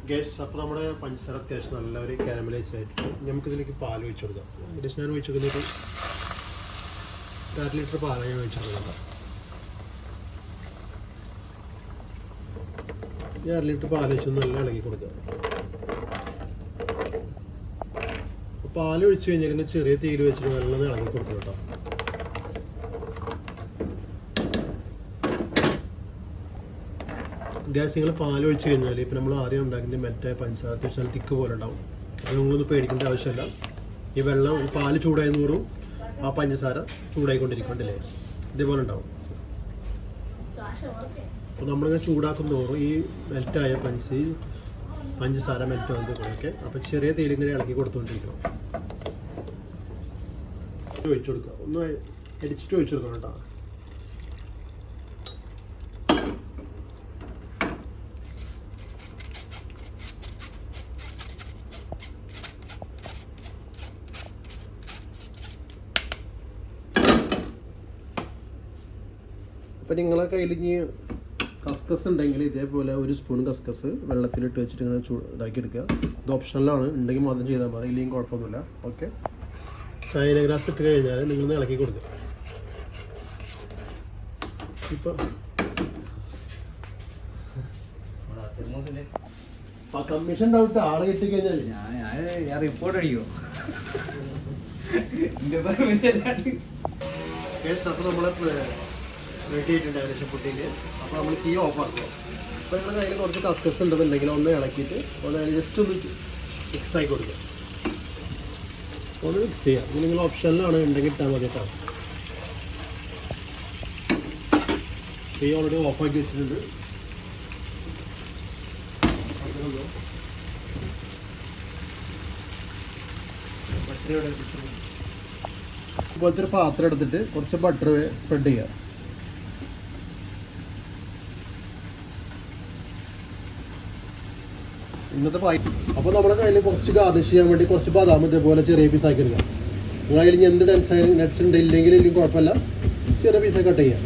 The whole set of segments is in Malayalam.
ഗ്യാസ് അപ്പോൾ നമ്മുടെ പഞ്ചസാര അത്യാവശ്യം നല്ല ഒരു കാരമലൈസ് ആയിട്ട് നമുക്കിതിലേക്ക് പാൽ ഒഴിച്ചു കൊടുക്കാം. ഏകദേശം ഞാൻ ഒഴിച്ചു കൊടുക്കുന്നത് 1/2 ലിറ്റർ പാലാണ് ഞാൻ ഒഴിച്ചു കൊടുക്കുന്നത്. 1/2 ലിറ്റർ പാൽ വെച്ച് നല്ല ഇളക്കി കൊടുക്കുക. പാൽ ഒഴിച്ച് കഴിഞ്ഞാൽ ചെറിയ തീയിൽ വെച്ചിട്ട് നല്ലോണം ഇളക്കി കൊടുക്കണം കേട്ടോ. ഗ്യാസ് നിങ്ങൾ പാൽ ഒഴിച്ച് കഴിഞ്ഞാൽ ഇപ്പം നമ്മൾ ആദ്യം ഉണ്ടാക്കുന്ന മെറ്റായ പഞ്ചസാര അത്യാവശ്യം തിക്ക് പോലെ ഉണ്ടാവും. അത് നിങ്ങളൊന്നും പേടിക്കേണ്ട ആവശ്യമില്ല. ഈ വെള്ളം പാൽ ചൂടായി തോറും ആ പഞ്ചസാര ചൂടായിക്കൊണ്ടിരിക്കണ്ടല്ലേ, ഇതേപോലെ ഉണ്ടാവും. അപ്പോൾ നമ്മളിങ്ങനെ ചൂടാക്കും തോറും ഈ മെൽറ്റായ പഞ്ചസാര മെൽറ്റ് ആകുമ്പോഴൊക്കെ അപ്പോൾ ചെറിയ തേയിലിങ്ങനെ ഇളക്കി കൊടുത്തുകൊണ്ടിരിക്കണം. ഒഴിച്ചു കൊടുക്കുക, ഒന്ന് അടിച്ചിട്ട് ഒഴിച്ചു കൊടുക്കണം കേട്ടോ. അപ്പം നിങ്ങളെ കയ്യിൽ ഇനി കസ്കസ് ഉണ്ടെങ്കിൽ ഇതേപോലെ 1 സ്പൂൺ കസ്കസ് വെള്ളത്തിലിട്ട് വെച്ചിട്ട് ഇങ്ങനെ ഇതാക്കി എടുക്കുക. ഇത് ഓപ്ഷനിലാണ്, ഉണ്ടെങ്കിൽ മാത്രം ചെയ്താൽ മതി, ഇല്ലെങ്കിൽ കുഴപ്പമൊന്നുമില്ല. ഓക്കെ, ചൈന ഗ്രാസ് ഇട്ട് കഴിഞ്ഞാൽ നിങ്ങൾ ഇളക്കി കൊടുക്കുക. ഇപ്പം കമ്മീഷൻ ഡൗട്ട് ആളെ കിട്ടിക്കഴിഞ്ഞാൽ ഞാൻ റിപ്പോർട്ട് അടിക്കുമോ? അപ്പോൾ നമ്മൾ റെഡി ആയിട്ടുണ്ട് ഏകദേശം പുട്ടിങ്. അപ്പോൾ നമ്മൾ തീ ഓഫ് ആക്കുക. അപ്പോൾ നിങ്ങളുടെ കയ്യിൽ കുറച്ച് കസ്കസ് ഉണ്ടെന്നുണ്ടെങ്കിൽ ഒന്ന് ഇളക്കിയിട്ട് ഒന്ന് ജസ്റ്റ് ഒന്ന് മിക്സ് ആക്കി കൊടുക്കുക. ഒന്ന് മിക്സ് ചെയ്യുക. ഇത് നിങ്ങൾ ഓപ്ഷനിലാണ്, ഉണ്ടെങ്കിൽ ഇട്ടാൽ മതി കേട്ടോ. തീ ഓൾറെഡി ഓഫാക്കി വെച്ചിട്ടുണ്ട്. ഇതുപോലത്തെ ഒരു പാത്രം എടുത്തിട്ട് കുറച്ച് ബട്ടർ സ്പ്രെഡ് ചെയ്യുക. ഇന്നത്തെ അപ്പോൾ നമ്മുടെ കയ്യിൽ കുറച്ച് ഗാർണിഷ് ചെയ്യാൻ വേണ്ടി കുറച്ച് ബദാം ഇതേപോലെ ചെറിയ പീസാക്കി എടുക്കാം. നിങ്ങളുടെ കയ്യിൽ എന്ത് നട്ട്സ് ഉണ്ട് ഇല്ലെങ്കിൽ കുഴപ്പമില്ല, ചെറിയ പീസാക്കി കട്ട് ചെയ്യാം.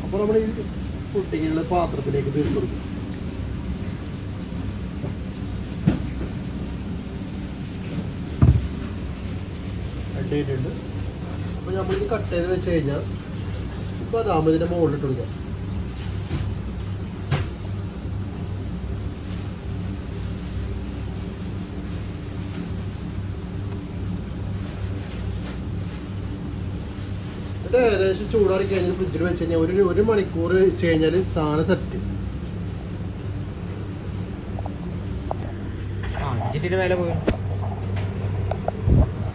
അപ്പോൾ നമ്മൾ ഈ പുട്ടിങ്ങുള്ള പാത്രത്തിലേക്ക് തീർത്ത് കൊടുക്കും. കട്ട് ചെയ്തിട്ടുണ്ട്. അപ്പോൾ നമ്മളിത് കട്ട് ചെയ്ത് വെച്ച് കഴിഞ്ഞാൽ ബദാം ഇതിൻ്റെ മുകളിലിട്ട് കൊടുക്കാം. ഏകദേശം ചൂടാറി കഴിഞ്ഞാൽ ഫ്രിഡ്ജിൽ വെച്ച് കഴിഞ്ഞാൽ ഒരു മണിക്കൂർ വെച്ച് കഴിഞ്ഞാൽ സാധനം സെറ്റ്. 5 മിനിറ്റിന് മേലെ പോയി.